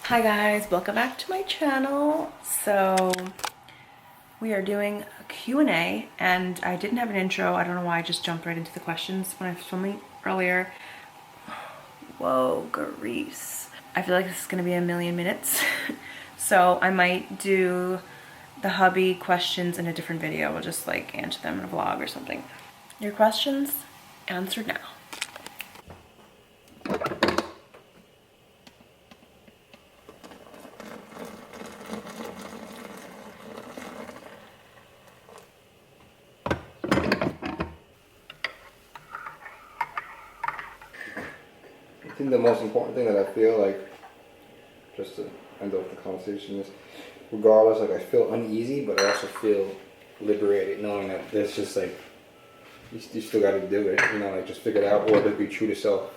Hi guys, welcome back to my channel. So we are doing a Q&A and I didn't have an intro. I don't know why I just jumped right into the questions when I was filming earlier. Whoa, Grease. I feel like this is gonna be a million minutes. So I might do the hubby questions in a different video. We'll just like answer them in a vlog or something. Your questions answered now. I think the most important thing that I feel like, just to end off the conversation, is regardless, like I feel uneasy, but I also feel liberated knowing that there's just like, you still got to do it, you know, like just figure it out or to be true to self.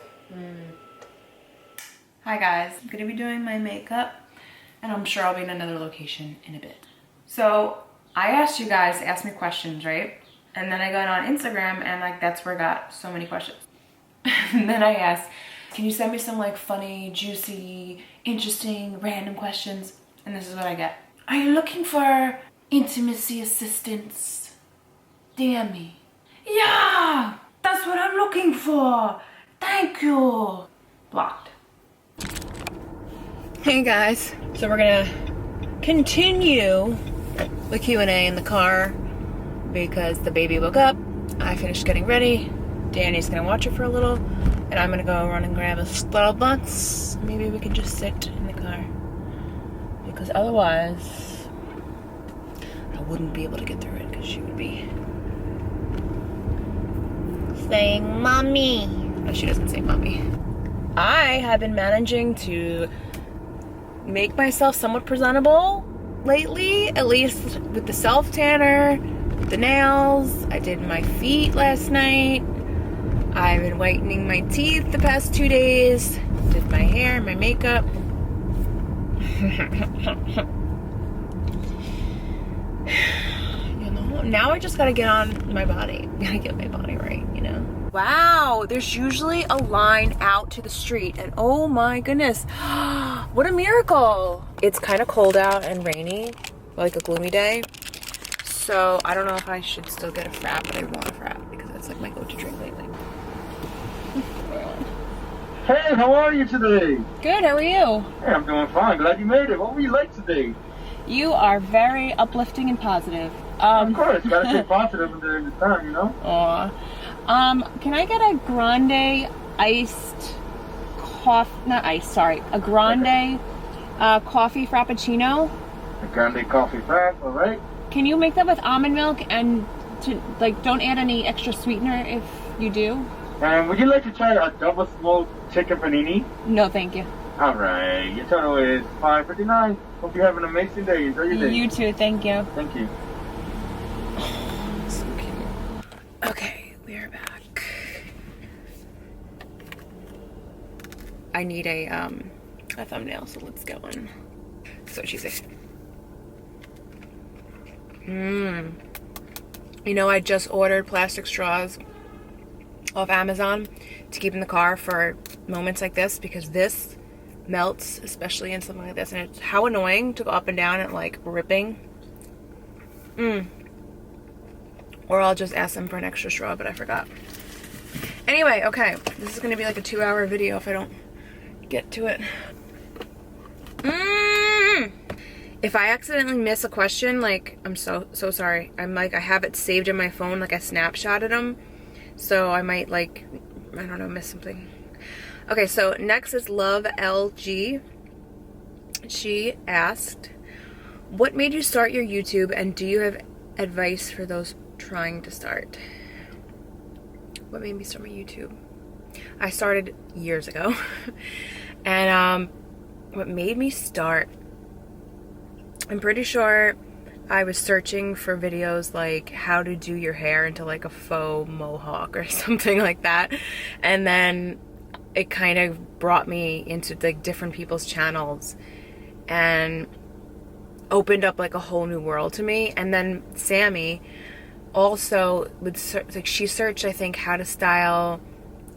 Hi guys, I'm gonna be doing my makeup and I'm sure I'll be in another location in a bit. So I asked you guys to ask me questions, right? And then I got on Instagram and like that's where I got so many questions. And then I asked, can you send me some like funny, juicy, interesting, random questions? And this is what I get. Are you looking for intimacy assistance? DM me. Yeah, that's what I'm looking for. Thank you. Blocked. Hey guys, so we're gonna continue the Q&A in the car because the baby woke up. I finished getting ready. Danny's gonna watch it for a little, and I'm gonna go run and grab a Starbucks. Maybe we can just sit in the car because otherwise I wouldn't be able to get through it because she would be saying mommy. No, she doesn't say mommy. I have been managing to make myself somewhat presentable lately, at least with the self tanner, the nails. I did my feet last night. I've been whitening my teeth the past 2 days. Did my hair, my makeup. You know, now I just gotta get on my body. Gotta get my body right, you know? Wow, there's usually a line out to the street and oh my goodness, what a miracle. It's kind of cold out and rainy, like a gloomy day. So I don't know if I should still get a frap, but I want a frap because that's like my go-to drink lately. Hey, how are you today? Good, how are you? Hey, I'm doing fine. Glad you made it. What were you like today? You are very uplifting and positive. Of course, you gotta stay positive during this time, you know? Can I get a grande iced coffee, not iced, sorry, a grande coffee frappuccino? A grande coffee frap, alright? Can you make that with almond milk and to like don't add any extra sweetener if you do? And would you like to try a double smoked chicken panini? No, thank you. Alright, your total is $5.59. Hope you have an amazing day. Enjoy your day. You too, thank you. Thank you. So cute. Okay, we are back. I need a thumbnail, so let's get one. So what she say? You know, I just ordered plastic straws off Amazon to keep in the car for moments like this because this melts, especially in something like this, and it's how annoying to go up and down and like ripping. Or I'll just ask them for an extra straw, but I forgot. Anyway, okay, this is gonna be like a 2-hour video if I don't get to it. If I accidentally miss a question, like, I'm so sorry. I'm like, I have it saved in my phone, like I snapshotted them. So I might like, I don't know, miss something. Okay, so next is Love LG. She asked, what made you start your YouTube and do you have advice for those trying to start? What made me start my YouTube? I started years ago. And what made me start, I'm pretty sure I was searching for videos like how to do your hair into like a faux mohawk or something like that. And then it kind of brought me into like different people's channels and opened up like a whole new world to me. And then Sammy also would like she searched, I think, how to style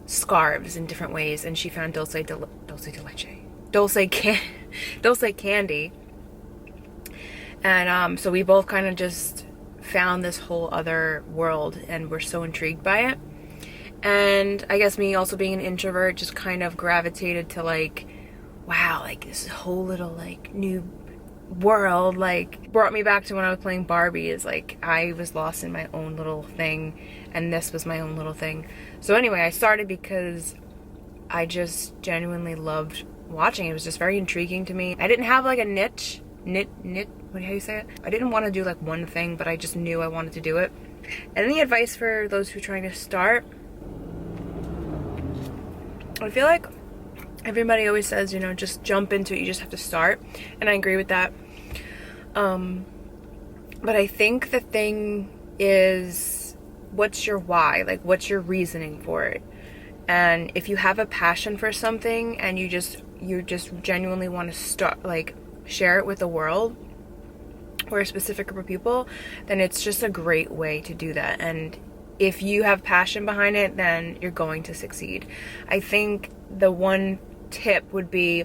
scarves in different ways, and she found dulce de leche. dulce candy. And so we both kind of just found this whole other world, and we're so intrigued by it. And I guess me also being an introvert just kind of gravitated to like, wow, like this whole little like new world, like brought me back to when I was playing Barbie. Is like I was lost in my own little thing, and this was my own little thing. So anyway, I started because I just genuinely loved watching. It was just very intriguing to me. I didn't have like a niche, how do you say it? I didn't want to do like one thing, but I just knew I wanted to do it. Any advice for those who are trying to start? I feel like everybody always says, you know, just jump into it, you just have to start. And I agree with that. But I think the thing is, what's your why? Like, what's your reasoning for it? And if you have a passion for something and you just genuinely want to start, like, share it with the world or a specific group of people, then it's just a great way to do that. And if you have passion behind it, then you're going to succeed. I think the one tip would be,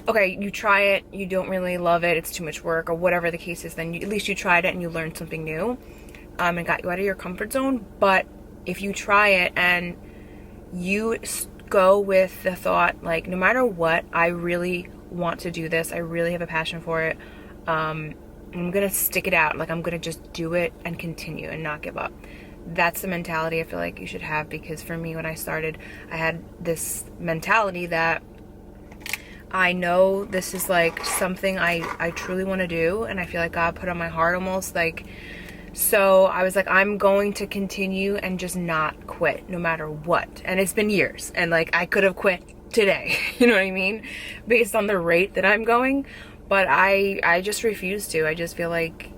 okay, you try it, you don't really love it, it's too much work, or whatever the case is, then at least you tried it and you learned something new, and got you out of your comfort zone. But if you try it and you go with the thought, like, no matter what, I really want to do this, I really have a passion for it, I'm gonna stick it out, like I'm gonna just do it and continue and not give up. That's the mentality I feel like you should have, because for me, when I started, I had this mentality that I know this is like something I truly want to do, and I feel like God put on my heart almost, like, so I was like, I'm going to continue and just not quit no matter what. And it's been years, and like I could have quit today, you know what I mean, based on the rate that I'm going, but I just refuse to. I just feel like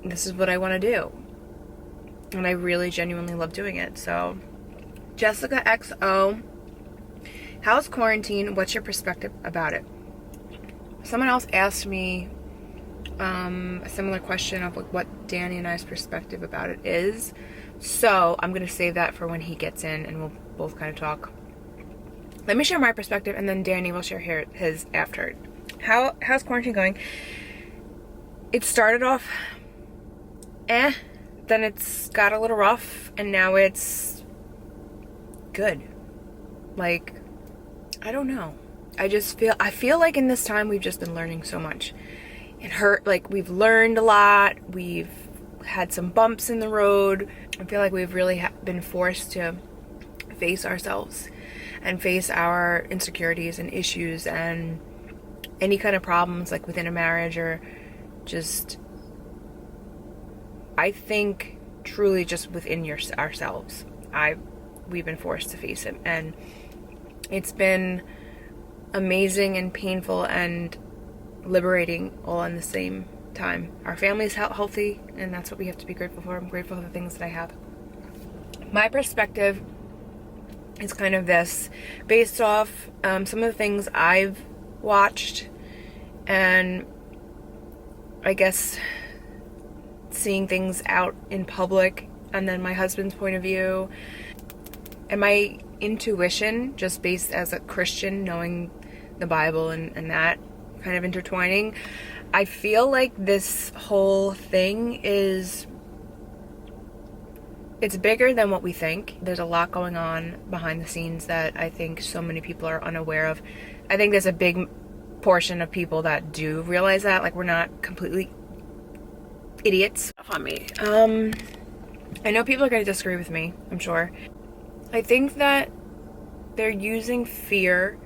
this is what I want to do, and I really genuinely love doing it. So Jessica XO, how's quarantine? What's your perspective about it? Someone else asked me a similar question of like what Danny and I's perspective about it is. So I'm going to save that for when he gets in and we'll both kind of talk. Let me share my perspective, and then Danny will share his after. How's quarantine going? It started off then it's got a little rough, and now it's good. Like, I don't know. I feel like in this time we've just been learning so much. It hurt, like we've learned a lot. We've had some bumps in the road. I feel like we've really been forced to face ourselves and face our insecurities and issues and any kind of problems like within a marriage, or just, I think truly just within ourselves. We've been forced to face it, and it's been amazing and painful and liberating all in the same time. Our family's healthy, and that's what we have to be grateful for. I'm grateful for the things that I have. My perspective is kind of this, based off some of the things I've watched, and I guess seeing things out in public, and then my husband's point of view, and my intuition, just based as a Christian, knowing the Bible and that kind of intertwining. I feel like this whole thing it's bigger than what we think. There's a lot going on behind the scenes that I think so many people are unaware of. I think there's a big portion of people that do realize that, like, we're not completely idiots. On me. I know people are going to disagree with me, I'm sure. I think that they're using fear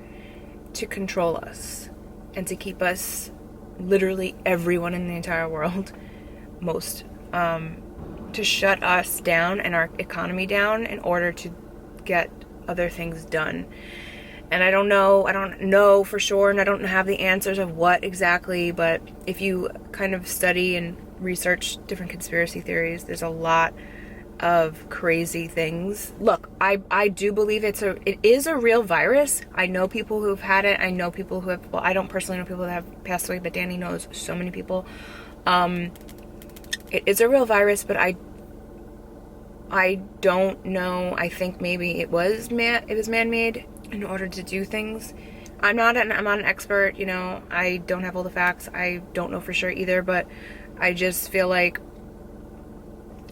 to control us and to keep us, literally everyone in the entire world, to shut us down and our economy down in order to get other things done. And I don't know for sure, and I don't have the answers of what exactly, but if you kind of study and research different conspiracy theories, there's a lot of crazy things. Look, I do believe it is a real virus. I know people who've had it. I know people who have, well, I don't personally know people that have passed away, but Danny knows so many people. It is a real virus, but I don't know. I think maybe it was man-made in order to do things. I'm not an expert, you know, I don't have all the facts, I don't know for sure either, but I just feel like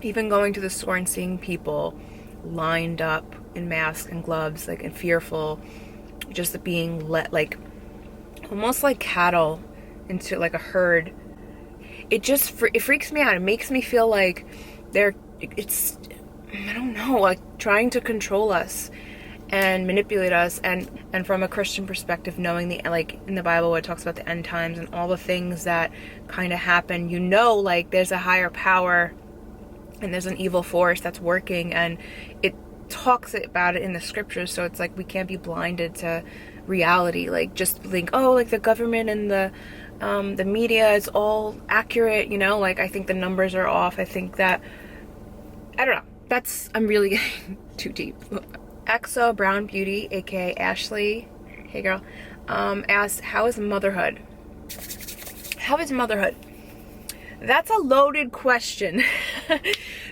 even going to the store and seeing people lined up in masks and gloves, like, and fearful, just being let, like, almost like cattle into like a herd, it freaks me out. It makes me feel like it's I don't know, like trying to control us and manipulate us. And from a Christian perspective, knowing the, like in the Bible where it talks about the end times and all the things that kind of happen, you know, like there's a higher power and there's an evil force that's working, and it talks about it in the scriptures. So it's like we can't be blinded to reality, like just think, oh, like the government and the media is all accurate, you know, like I think the numbers are off. I think that, I don't know, I'm really getting too deep. Exo Brown Beauty, aka Ashley, hey girl, asked, how is motherhood? How is motherhood? That's a loaded question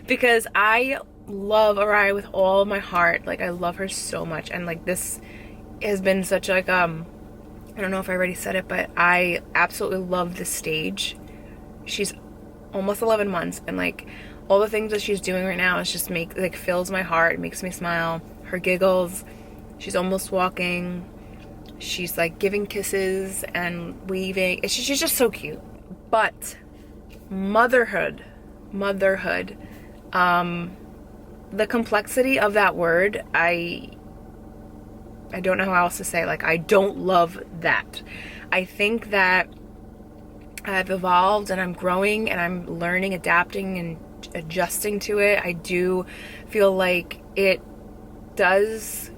because I love Araya with all my heart. Like, I love her so much, and like this has been such like I don't know if I already said it, but I absolutely love this stage. She's almost 11 months, and like all the things that she's doing right now is just fills my heart. It makes me smile. Her giggles, she's almost walking, she's like giving kisses and weaving. She's just so cute. But motherhood, the complexity of that word, I don't know how else to say. Like, I don't love that. I think that I've evolved and I'm growing and I'm learning, adapting and adjusting to it. I do feel like it does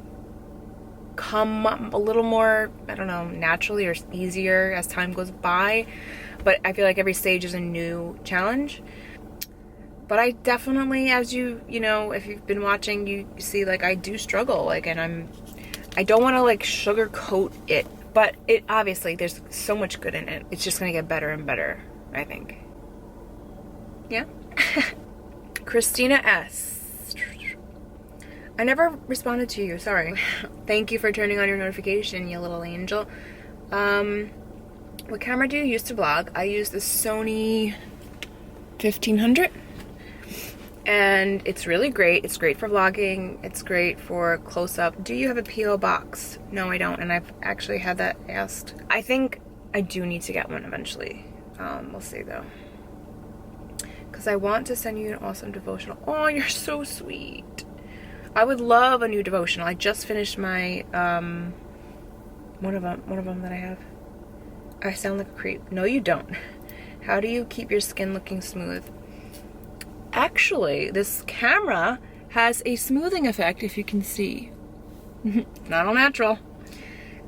come a little more, I don't know, naturally or easier as time goes by. But I feel like every stage is a new challenge. But I definitely, as you know, if you've been watching, you see, like, I do struggle, like, and I don't want to like sugarcoat it, but it obviously there's so much good in it. It's just gonna get better and better, I think. Yeah. Christina S. I never responded to you, sorry. Thank you for turning on your notification, you little angel. What camera do you use to vlog? I use the Sony 1500. And it's really great. It's great for vlogging. It's great for close-up. Do you have a P.O. box? No, I don't. And I've actually had that asked. I think I do need to get one eventually. We'll see, though. Because I want to send you an awesome devotional. Oh, you're so sweet. I would love a new devotional. I just finished my, one of them that I have. I sound like a creep. No, you don't. How do you keep your skin looking smooth? Actually, this camera has a smoothing effect, if you can see. Not all natural.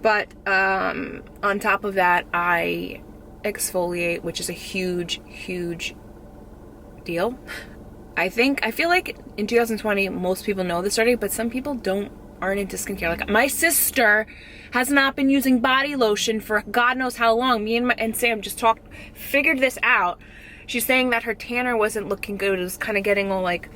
But on top of that, I exfoliate, which is a huge, huge deal. I feel like in 2020, most people know this already, but some people aren't into skincare. Like, my sister has not been using body lotion for God knows how long. Me and Sam just figured this out. She's saying that her tanner wasn't looking good. It was kind of getting all like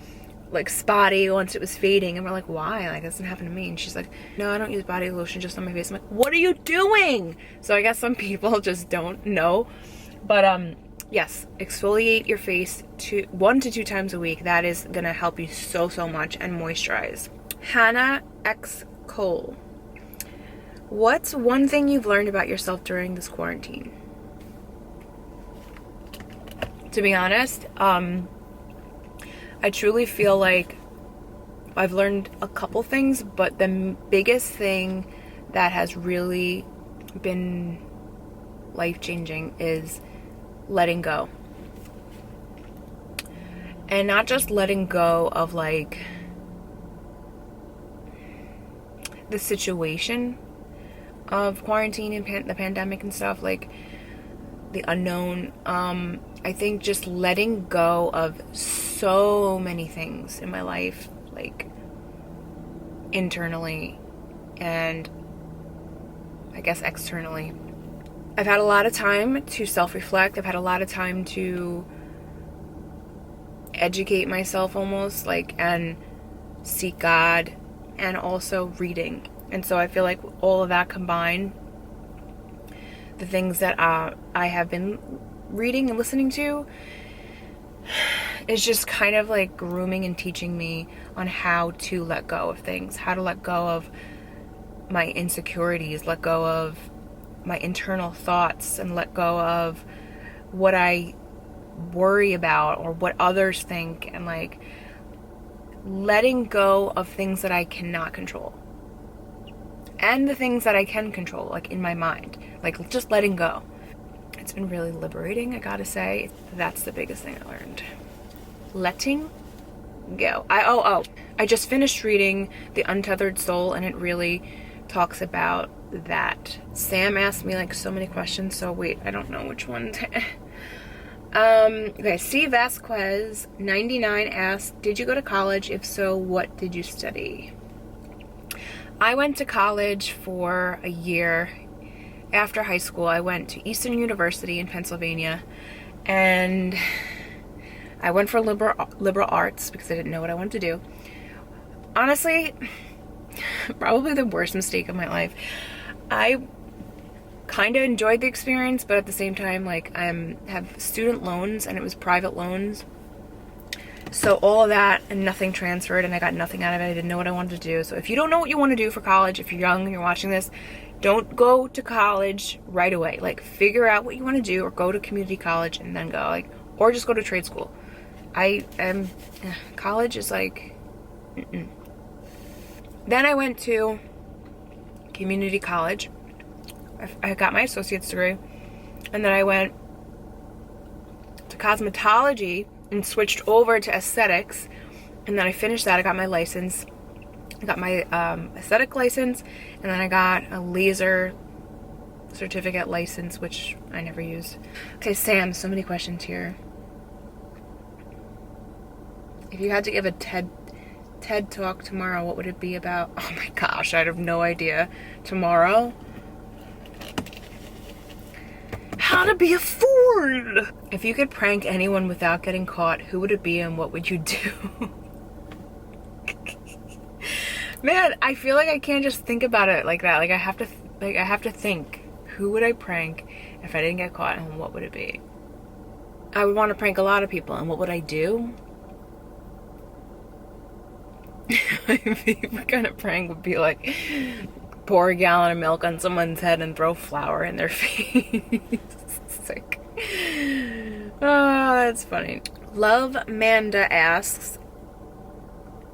spotty once it was fading. And we're like, why? Like, that doesn't happen to me. And she's like, no, I don't use body lotion, just on my face. I'm like, what are you doing? So I guess some people just don't know. But yes, exfoliate your face 1 to 2 times a week. That is gonna help you so much, and moisturize. Hannah X Cole, what's one thing you've learned about yourself during this quarantine? To be honest, I truly feel like I've learned a couple things, but the biggest thing that has really been life-changing is letting go. And not just letting go of like the situation of quarantine and the pandemic and stuff, like the unknown. I think just letting go of so many things in my life, like internally and I guess externally. I've had a lot of time to self-reflect. I've had a lot of time to educate myself almost, like, and seek God, and also reading. And so I feel like all of that combined the things that I have been reading and listening to is just kind of like grooming and teaching me on how to let go of things, how to let go of my insecurities, let go of my internal thoughts, and let go of what I worry about or what others think, and like letting go of things that I cannot control and the things that I can control, like in my mind, like just letting go. It's been really liberating, I gotta say. That's the biggest thing I learned. Letting go. I just finished reading The Untethered Soul, and it really talks about that. Sam asked me like so many questions, so wait, I don't know which one to okay, C. Vasquez 99 asked, did you go to college? If so, what did you study? I went to college for a year. After high school, I went to Eastern University in Pennsylvania, and I went for liberal arts because I didn't know what I wanted to do. Honestly, probably the worst mistake of my life. I kind of enjoyed the experience, but at the same time, like, I have student loans, and it was private loans. So all of that and nothing transferred, and I got nothing out of it. I didn't know what I wanted to do. So if you don't know what you want to do for college, if you're young and you're watching this, don't go to college right away. Like, figure out what you want to do, or go to community college and then go, like, or just go to trade school. College is like, Then I went to community college. I got my associate's degree, and then I went to cosmetology and switched over to aesthetics, and then I finished that. I got my license. I got my aesthetic license, and then I got a laser certificate license, which I never used. Okay, Sam, so many questions here. If you had to give a TED talk tomorrow, what would it be about? Oh my gosh, I have no idea. Tomorrow? How to be a fool! If you could prank anyone without getting caught, who would it be and what would you do? Man, I feel like I can't just think about it like that. Like, I have to think. Who would I prank if I didn't get caught, and what would it be? I would want to prank a lot of people, and what would I do? My favorite kind of prank would be like pour a gallon of milk on someone's head and throw flour in their face. It's like, oh, that's funny. Love Manda asks,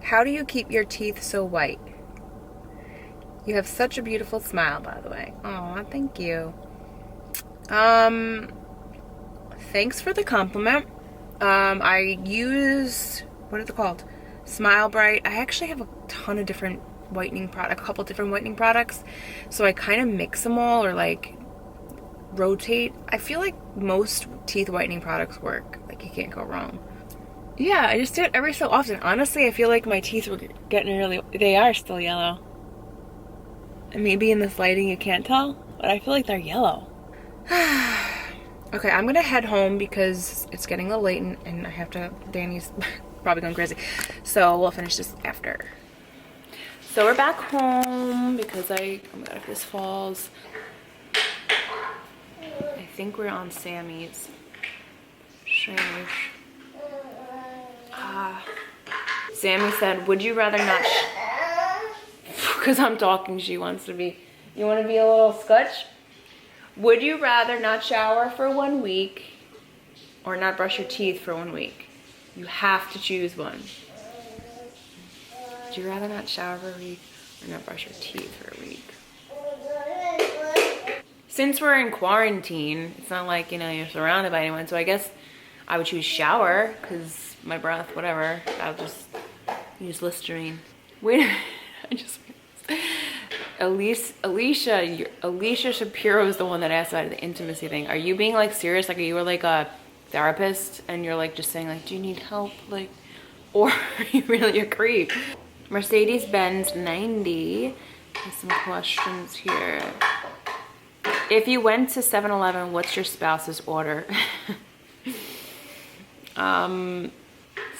how do you keep your teeth so white? You have such a beautiful smile, by the way. Aw, thank you. Thanks for the compliment. I use, what is it called? Smile Bright. I actually have a ton of different whitening products, a couple different whitening products. So I kind of mix them all, or like rotate. I feel like most teeth whitening products work. Like, you can't go wrong. Yeah, I just do it every so often. Honestly, I feel like my teeth were getting really, they are still yellow. And maybe in this lighting you can't tell, but I feel like they're yellow. Okay, I'm gonna head home because it's getting a little late, and I have to, Danny's probably going crazy. So we'll finish this after. So we're back home because oh my god, if this falls. I think we're on Sammy's. Strange. Sammy said, would you rather not, because I'm talking, she wants to be, you want to be a little scotch? Would you rather not shower for 1 week or not brush your teeth for 1 week? You have to choose one. Would you rather not shower for a week or not brush your teeth for a week? Since we're in quarantine, it's not like, you know, you're surrounded by anyone, so I guess I would choose shower, because my breath, whatever, I'll just use Listerine. Wait, I just... Alicia Shapiro is the one that asked about the intimacy thing. Are you being like serious? Like, you were like a therapist and you're like just saying like, do you need help? Like, or are you really a creep? Mercedes-Benz 90 has some questions here. If you went to 7-Eleven, what's your spouse's order?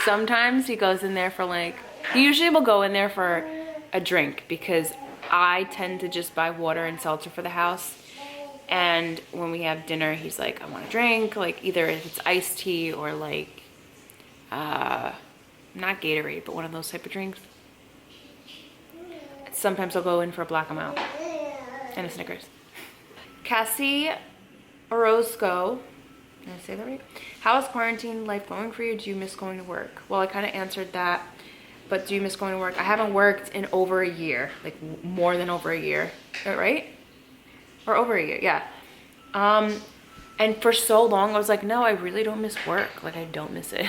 Sometimes he goes in there for like, he usually will go in there for a drink, because I tend to just buy water and seltzer for the house, And when we have dinner, he's like, I want a drink. Like either if it's iced tea or like, not Gatorade, but one of those type of drinks. Sometimes I'll go in for a Black Amount and a Snickers. Cassie Orozco, did I say that right? How is quarantine life going for you? Do you miss going to work? Well, I kind of answered that, but do you miss going to work? I haven't worked in over a year, like more than over a year, right? Or over a year, yeah. And for so long I was like, no, I really don't miss work. Like I don't miss it.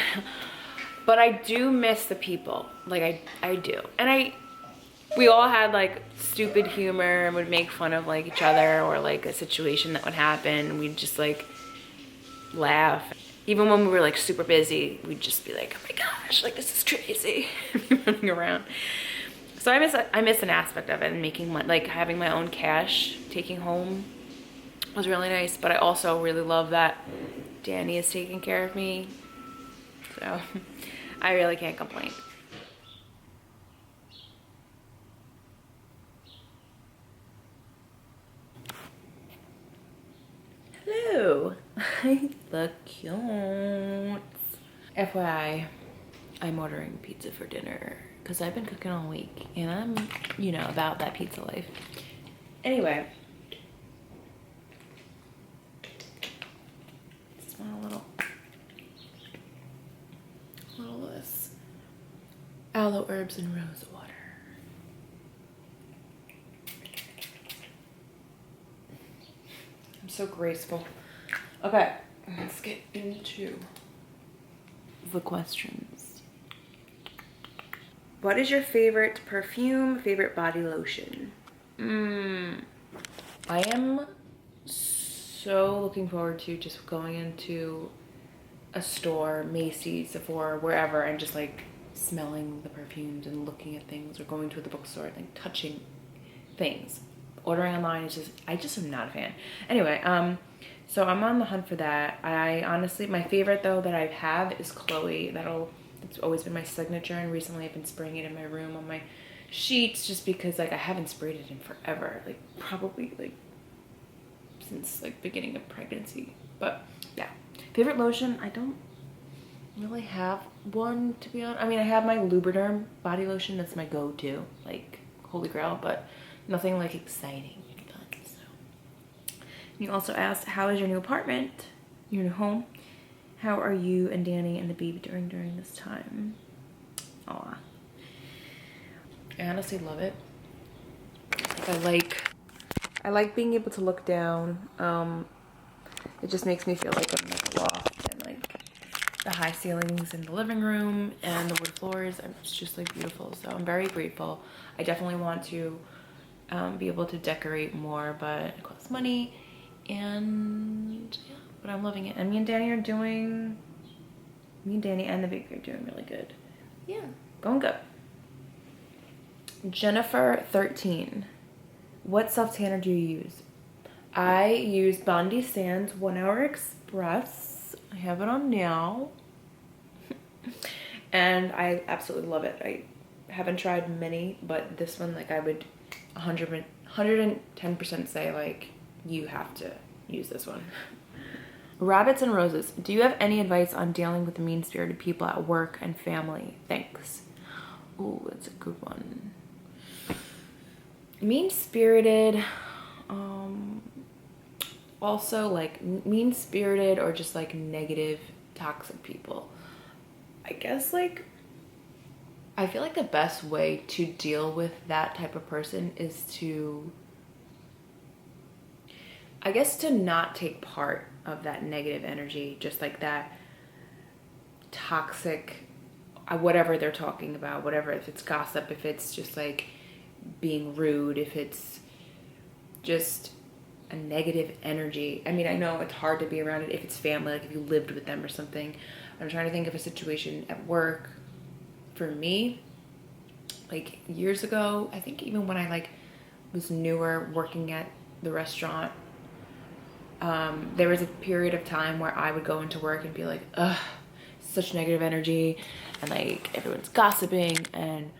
But I do miss the people. Like I do. And we all had like stupid humor and would make fun of like each other or like a situation that would happen. We'd just like laugh. Even when we were like super busy, we'd just be like, oh my gosh, like this is crazy. Running around. So I miss an aspect of it, and making like having my own cash, taking home was really nice. But I also really love that Danny is taking care of me. So I really can't complain. Hello. I look cute. FYI, I'm ordering pizza for dinner because I've been cooking all week and I'm, you know, about that pizza life. Anyway. Just want a little of this aloe herbs and rose water. I'm so graceful. Okay, let's get into the questions. What is your favorite perfume, favorite body lotion? I am so looking forward to just going into a store, Macy's, Sephora, wherever, and just like smelling the perfumes and looking at things, or going to the bookstore and like touching things. Ordering online is I just am not a fan. Anyway, so I'm on the hunt for that. I honestly, my favorite though that I have is Chloe. It's always been my signature, and recently I've been spraying it in my room on my sheets just because like I haven't sprayed it in forever, like probably like since like beginning of pregnancy. But yeah, favorite lotion, I don't really have one, to be honest. I mean, I have my Lubriderm body lotion. That's my go-to, like holy grail, but nothing like exciting. So. You also asked, how is your new apartment, your new home? How are you and Danny and the baby doing during this time? Aw. I honestly love it. I like being able to look down. It just makes me feel like I'm in a loft, and like the high ceilings in the living room and the wood floors. It's just like beautiful. So I'm very grateful. I definitely want to be able to decorate more, but it costs money, and yeah, but I'm loving it. And me and Danny and the baby are doing really good. Yeah, going good. Jennifer 13, what self-tanner do you use? I use Bondi Sands 1 Hour Express. I have it on now. And I absolutely love it. I haven't tried many, but this one, like, I would 110% say, like, you have to use this one. Rabbits and Roses, do you have any advice on dealing with the mean-spirited people at work and family? Thanks. Ooh, that's a good one. Mean-spirited, also like mean-spirited or just like negative, toxic people. I guess like, I feel like the best way to deal with that type of person is to, I guess, to not take part of that negative energy, just like that toxic, whatever they're talking about, whatever, if it's gossip, if it's just like being rude, if it's just a negative energy. I mean, I know it's hard to be around it if it's family, like if you lived with them or something. I'm trying to think of a situation at work for me, like years ago, I think even when I like was newer working at the restaurant, there was a period of time where I would go into work and be like, ugh, such negative energy, and like everyone's gossiping and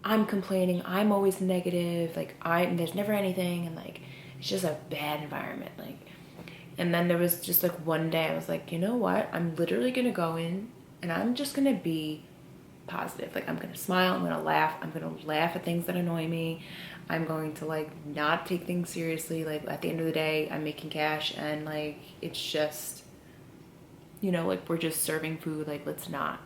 I'm complaining, I'm always negative, like there's never anything, and like it's just a bad environment. Like, and then there was just like one day I was like, you know what? I'm literally gonna go in and I'm just gonna be positive. Like, I'm gonna smile, I'm gonna laugh at things that annoy me. I'm going to like not take things seriously. Like, at the end of the day, I'm making cash, and like, it's just, you know, like, we're just serving food. Like, let's not.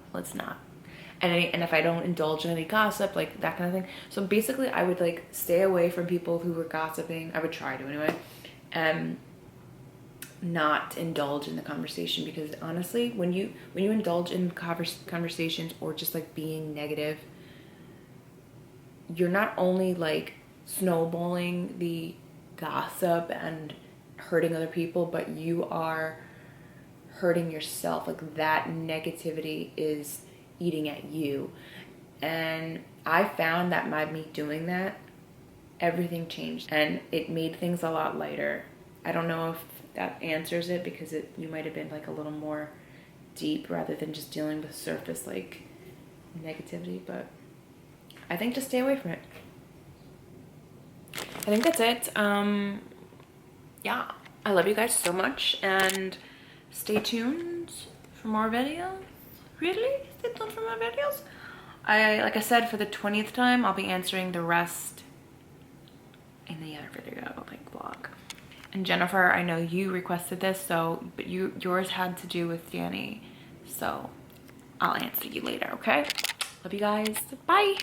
And if I don't indulge in any gossip, like that kind of thing. So basically I would like stay away from people who were gossiping. I would try to anyway. And not indulge in the conversation, because honestly, when you indulge in conversations or just like being negative, you're not only like snowballing the gossip and hurting other people, but you are hurting yourself. Like, that negativity is eating at you. And I found that by me doing that, everything changed and it made things a lot lighter. I don't know if that answers it, because you might have been like a little more deep rather than just dealing with surface like negativity, but I think just stay away from it. I think that's it. Yeah, I love you guys so much, and stay tuned for more videos. Really? Stay tuned for more videos. Like I said, for the 20th time, I'll be answering the rest in the other video, like vlog. And Jennifer, I know you requested this, so, but yours had to do with Danny, so I'll answer you later, okay? Love you guys. Bye.